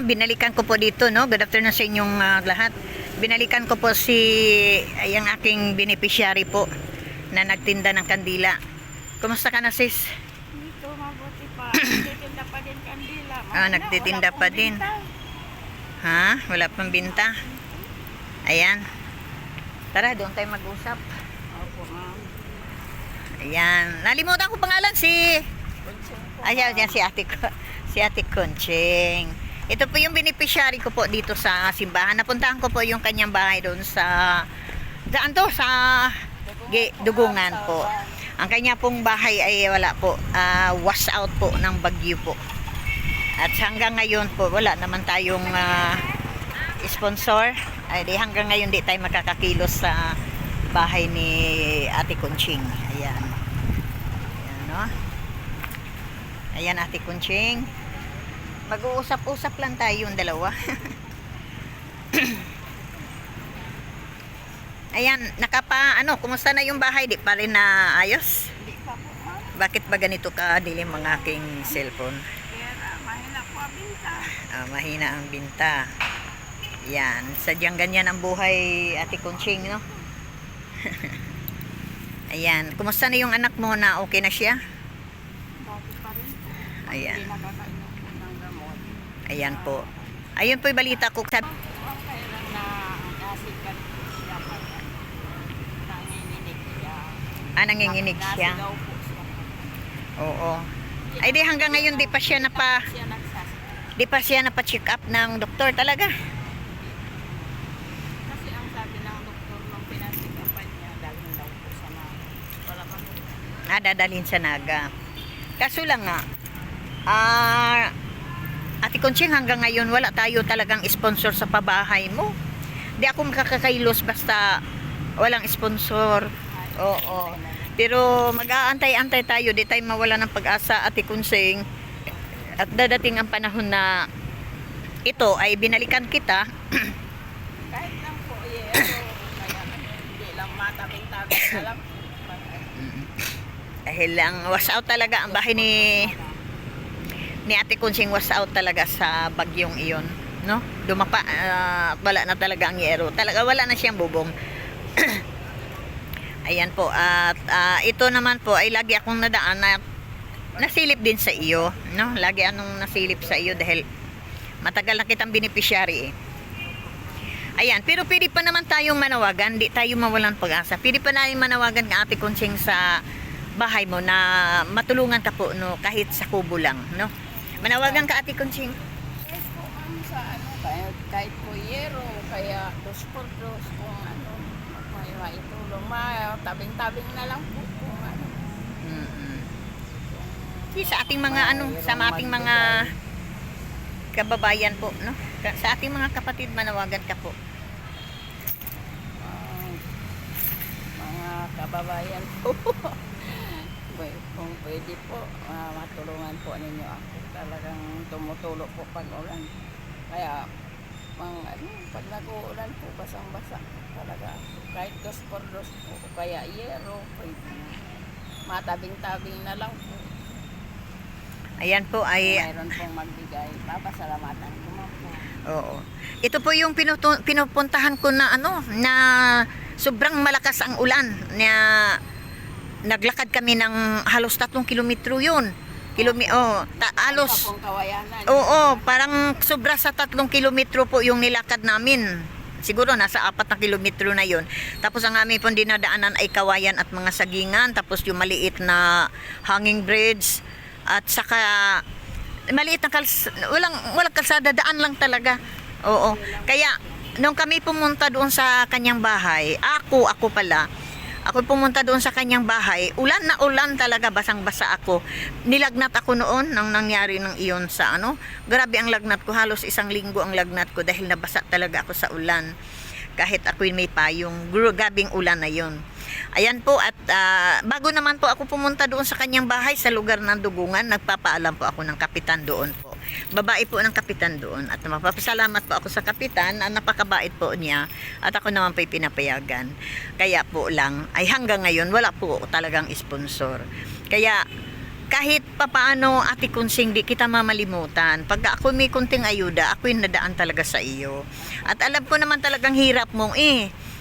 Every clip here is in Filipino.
Binalikan ko po dito, no? Good afternoon sa inyong lahat. Binalikan ko po si yung aking beneficiary po na nagtinda ng kandila. Kumusta ka na, sis? Dito, mabuti pa. Nagtitinda pa din kandila. Nagtitinda pa din. Ha? Wala pang binta? Ayan. Tara, doon tayo mag-usap. Opo, ma'am. Ayan. Nalimutan ko pangalan si... Ayan, yan si ate ko. Si ate Conching. Ito po yung beneficiary ko po dito sa simbahan. Napuntahan ko po yung kanyang bahay doon sa... Saan to? Sa Dugungan po. Ang kanya pong bahay ay wala po. Wash out po ng bagyo po. At hanggang ngayon po, wala naman tayong sponsor. Ay, di hanggang ngayon di tayo makakakilos sa bahay ni ate Conching. Ayan. Ayan, no? Ayan, ate Conching. Mag-uusap-usap lang tayo yung dalawa. Ayan, kumusta na yung bahay? Di pa rin na ayos? Hindi pa po, ma'am. Bakit ba ganito ka dilim ang aking cellphone? Kaya mahina po ang binta. Mahina ang binta. Yan, sadyang ganyan ang buhay, ate Conching, no? Ayan, kumusta na yung anak mo na okay na siya? Bakit pa rin po? Ayan. Hindi nakakainom po ng gamot. Ayan po. Ayun po yung balita ko. Ang kailan na nasikat siya pa yan. Nanginginig siya. Nanginginig siya. Nasigaw po siya. Oo. Ay di hanggang ngayon di pa siya Siya nagsasigaw. check up ng doktor talaga. Kasi ang sabi ng doktor nung pinasikapan niya, dalhin daw po sa mga wala kami. Dadalhin sa Naga. Kaso lang nga, ate Conching, hanggang ngayon wala tayo talagang sponsor sa pabahay mo. Di ako makakakailos basta walang sponsor. Oo. Pero mag-aantay-antay tayo, di tayo mawala ng pag-asa, ate Conching. At dadating ang panahon na ito ay binalikan kita. Kahit lang po, kaya hindi lang matabing-tabing na lang. Dahil lang wash out talaga ang bahay ni ate Conching, wash out talaga sa bagyong iyon, no? Dumapa, wala na talaga ang yero. Talaga wala na siyang bubong. Ayan po. At ito naman po ay lagi akong nadaan na nasilip din sa iyo, no? Lagi anong nasilip sa iyo dahil matagal na kitang beneficiary eh. Ayan, pero pwede pa naman tayong manawagan, di tayo mawalan pag-asa. Pwede pa natin manawagan ka ate Conching sa bahay mo na matulungan ka po, no, kahit sa kubo lang, no? Manawagan ka ate Conching. Yes po, ma'am, sa kahit po yero, kaya 2x2 kung may maitulong, tabing-tabing na lang po kung ano. Sa ating mga sa ating mga kababayan po, no? Sa ating mga kapatid, manawagan ka po. Mga kababayan po. Kung pwede po, matulungan po ninyo ako. Talagang tumutulo po pag ulan. Kaya, pag nag-uulan po, basang-basa. Talaga, kahit 2x2 po, kaya yero, pwede. Matabing-tabing na lang po. Ayan po ay... Mayroon pong magbigay. Papasalamatan ko man po. Oo. Ito po yung pinupuntahan ko na na sobrang malakas ang ulan. Na naglakad kami ng halos 3 kilometro yun. Halos. Pong kawayanan. Oo, parang sobra sa 3 kilometro po yung nilakad namin. Siguro nasa 4 na kilometro na yun. Tapos ang aming pong dinadaanan ay kawayan at mga sagingan. Tapos yung maliit na hanging bridge. At saka maliit na walang kalsada, daan lang talaga. Oo. Kaya nung kami pumunta doon sa kanyang bahay, ako pumunta doon sa kanyang bahay, ulan na ulan talaga, basang-basa ako. Nilagnat ako noon nang nangyari ng iyon sa grabe ang lagnat ko, halos 1 linggo ang lagnat ko dahil nabasa talaga ako sa ulan. Kahit ako'y may payong, gabing ulan na yon. Ayan po, at bago naman po ako pumunta doon sa kanyang bahay sa lugar ng Dugungan, nagpapaalam po ako ng kapitan doon po. Babae po ng kapitan doon, at mapapasalamat po ako sa kapitan, napakabait po niya, at ako naman po'y pinapayagan. Kaya po lang, ay hanggang ngayon wala po talagang sponsor. Kaya kahit papaano, Ate Kunsing, di kita mamalimutan. Pag ako may kunting ayuda, ako yung nadaan talaga sa iyo. At alam ko naman talagang hirap mong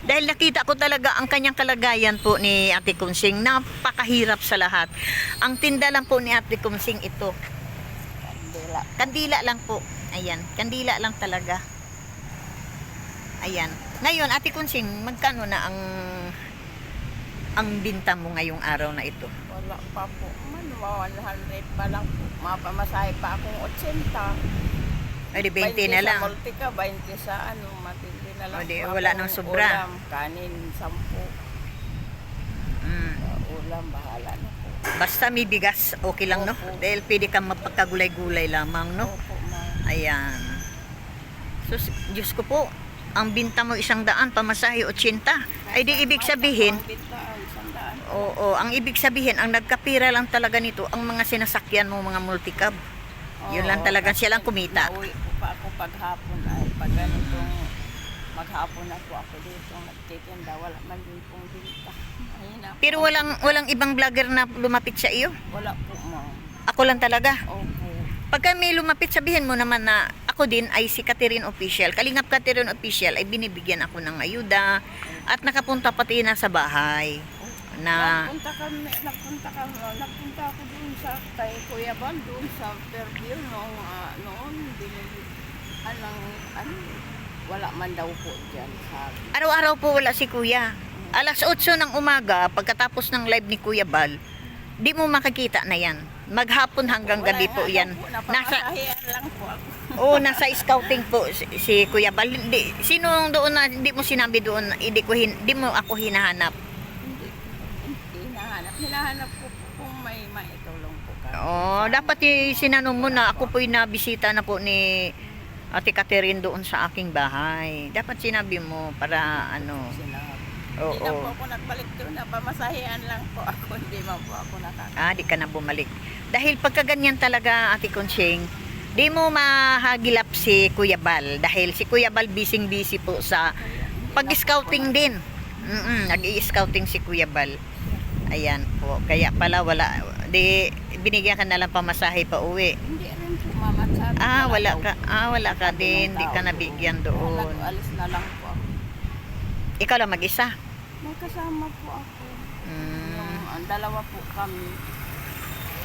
dahil nakita ko talaga ang kanyang kalagayan po ni Ate Kunsing, napakahirap sa lahat. Ang tinda lang po ni Ate Kunsing ito. Kandila. Kandila lang po. Ayan, kandila lang talaga. Ayan. Ngayon, Ate Kunsing, magkano na ang binta mo ngayong araw na ito? Wala pa po. 100 pa lang po. Mapamasahe pa akong 80. Ay, di 20 na lang. Sa Multica, 20 sa matindi na lang. O, di, po wala akong nang sobra. Ulam, kanin, 10. Mm. Ulam, bahala na po. Basta may bigas, okay lang, no? Opo. Dahil pwede kang mapagkagulay-gulay lamang, no? Opo, ma'am. Ayan. So, Diyos ko po, ang binta mo 100, pamasahe 80. Ay, di ibig sabihin, Ang binta ay 100. oo, ang ibig sabihin, ang nagkapira lang talaga nito, ang mga sinasakyan mo, mga multicab. Yun lang talaga, siya lang kumita. Nauwi po pa ako paghapon ay pag ganitong maghapon na po ako dito nagtitinda, wala man din pong binta. Ayun na po. Pero walang ibang vlogger na lumapit sa iyo. Wala po, ma'am. Ako lang talaga. Opo. Pagka may lumapit, sabihin mo naman na ako din ay si Catherine Official. Kalingap Catherine Official ay binibigyan ako ng ayuda at nakapunta pati na sa bahay. Nagpunta ako doon sa kay Kuya Bal, doon sa Fairview noon wala man daw po dyan sa Araw-araw po wala si Kuya. Alas 8 ng umaga, pagkatapos ng live ni Kuya Bal, di mo makikita na yan. Maghapon hanggang gabi po yan. Napapakahiyan lang po ako. Nasa scouting po si Kuya Bal. Hindi, sino doon na hindi mo sinabi doon, hindi mo ako hinahanap. Hindi hinahanap ko po kung may maitulong po kami. Dapat sinanong mo na ako po'y nabisita na po ni Ate Catherine doon sa aking bahay. Dapat sinabi mo para Sinabi. Oo. Hindi na po ako nagbalik doon, pamasahian lang po ako, hindi man po ako nakaka. Di ka na bumalik. Dahil pagka ganyan talaga, Ate Kunsing, di mo mahagilap si Kuya Bal. Dahil si Kuya Bal busy po sa pag-scouting din. Nag-i-scouting si Kuya Bal. Ayan po. Kaya pala wala. Binigyan ka na lang pamasahe pa uwi. Hindi rin po, mama. Wala ka din. Hindi ka nabigyan doon. Nag-alis na lang po ako. Ikaw lang mag-isa. May kasama po ako. Ang dalawa po kami.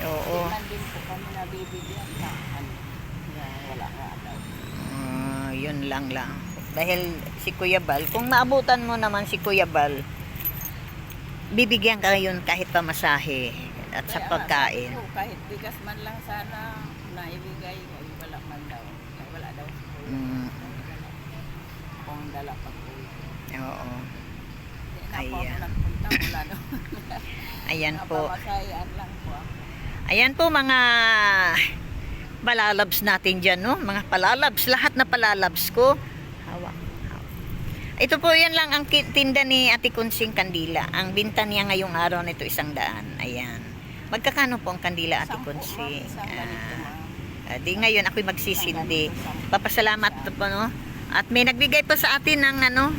Oo. Hindi man din po kami nabibigyan na wala nga daw. Yun lang. Dahil si Kuya Bal, kung maabutan mo naman si Kuya Bal, bibigyan ka yun kahit pamasahe at sa Kaya pagkain. sabi ko, kahit bigas man lang sana naibigay, ay wala man daw. Ay wala daw. Kung dala pa po. Oo. Hindi na po ako Ayan. nagpunta. Wala daw. Ayan po. Napamasayan lang po ako. Ayan po mga palalabs natin dyan, no? Mga palalabs. Lahat na palalabs ko. Hawak. Ito po yan lang ang tinda ni Ate Kunsing Kandila. Ang binta niya ngayong araw na ito 100. Ayan. Magkakano po ang kandila, Ate 10 Kunsing? isang ganito, ma'am. Di ngayon ako'y magsisindi. Papasalamat po, no? At may nagbigay pa sa atin ng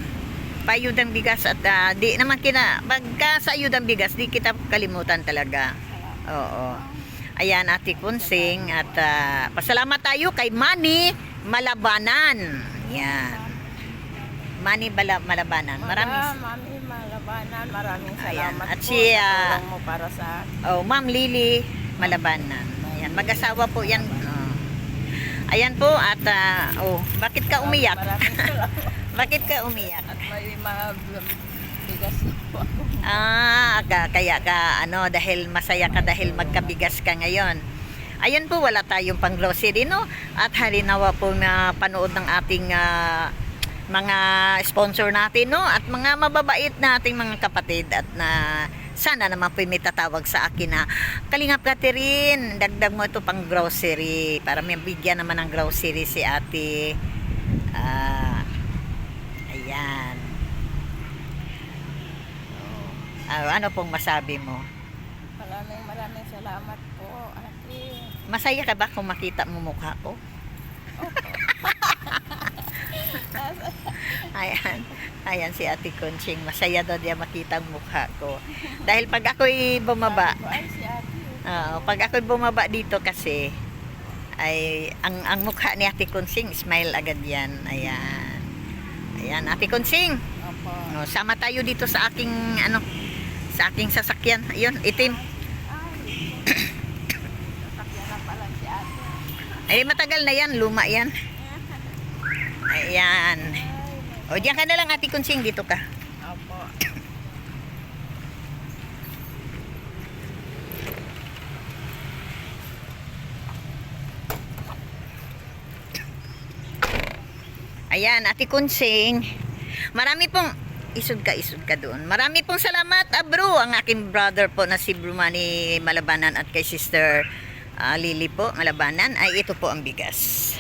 payudang bigas at di naman pagka sa ayudang bigas, di kita kalimutan talaga. Oo. Ayan, Ate Kunsing at pasalamat tayo kay Manny Malabanan. Yan. Manny Malabanan. Mami Malabanan, maraming Ayan. salamat At po si, sa tulong mo para sa Ma'am Lily Malabanan. Ayan, mag-asawa po yan. Ayan po at bakit ka umiyak? Maraming salamat. Bakit ka umiyak? At may mga bigas na po ako. Kaya ka dahil masaya ka dahil magkabigas ka ngayon. Ayun po, wala tayong pang grocery, no? At halinawa po na panood ng ating mga sponsor natin, no? At mga mababait na ating mga kapatid at sana naman po may tatawag sa akin na Kalingap Catherine, dagdag mo ito pang grocery para may bigyan naman ng grocery si ate. Ayan. Ano pong masabi mo? Maraming salamat po, ate. Masaya ka ba kung makita mo mukha ko? Ayan si Ate Kunsing. Masaya daw diya makita ang mukha ko. Dahil pag ako'y bumaba, Sabi ko, ay si ate, Pag ako'y bumaba dito kasi, ay ang mukha ni Ate Konsing, smile agad yan. Ayan. Ayan, Ate Konsing. Opo. Sama tayo dito sa aking, sa aking sasakyan. Ayun, itim. Sasakyan na pala si ate. Ay, matagal na yan. Luma yan. Ayan. O, diyan ka na lang, Ate Konsing. Dito ka. Opo. Ayan, Ate Konsing. Marami pong, isod ka doon. Marami pong salamat, bro. Ang aking brother po na si Brumani Malabanan at kay Sister Lily po Malabanan. Ay, ito po ang bigas.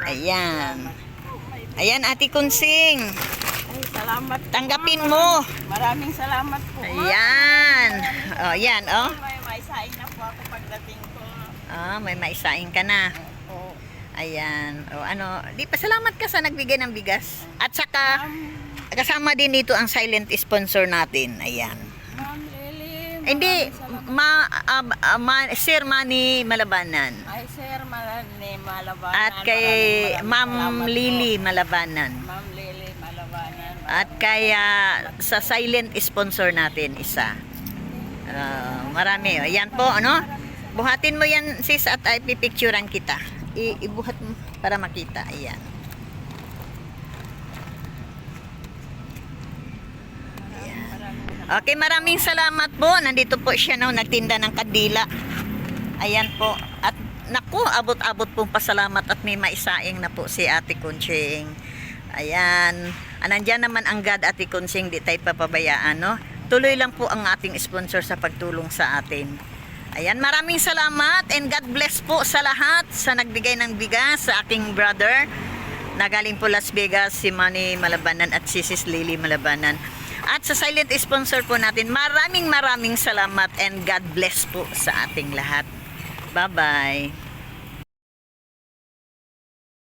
Ayan. Ayan, Ate Konsing. Ay, salamat po, Tanggapin ma'am. mo. Maraming salamat po. ma'am. Ayan. O, yan, o. May maisain na po ako pagdating ko. May maisaing ka na. Opo. Ayan. O, di pa salamat ka sa nagbigay ng bigas. At saka, Ma'am, kasama din dito ang silent sponsor natin. Ayan. Ma'am Lily. Hindi, maraming salamat. Sir Manny Malabanan. Ay, Sir Marani Malabanan. At kay Maraming Ma'am salamat po. Lily Malabanan. Ma'am Lily Malabanan. At kaya sa silent sponsor natin isa. Marami. Ayan po, buhatin mo yan, sis, at ipipicturean kita. Ibuhat mo para makita. Ayan. Okay, maraming salamat po. Nandito po siya nagtinda ng kandila. Ayan po. At naku, abot-abot pong pasalamat at may maisaing na po si Ate Konsing. Ayan. Nandyan naman ang God, Ate Konsing, di tayo papabayaan, Tuloy lang po ang ating sponsor sa pagtulong sa atin. Ayan, maraming salamat and God bless po sa lahat sa nagbigay ng bigas sa aking brother na galing po Las Vegas, si Manny Malabanan at si Sis Lily Malabanan. At sa silent sponsor po natin, maraming salamat and God bless po sa ating lahat. Bye-bye.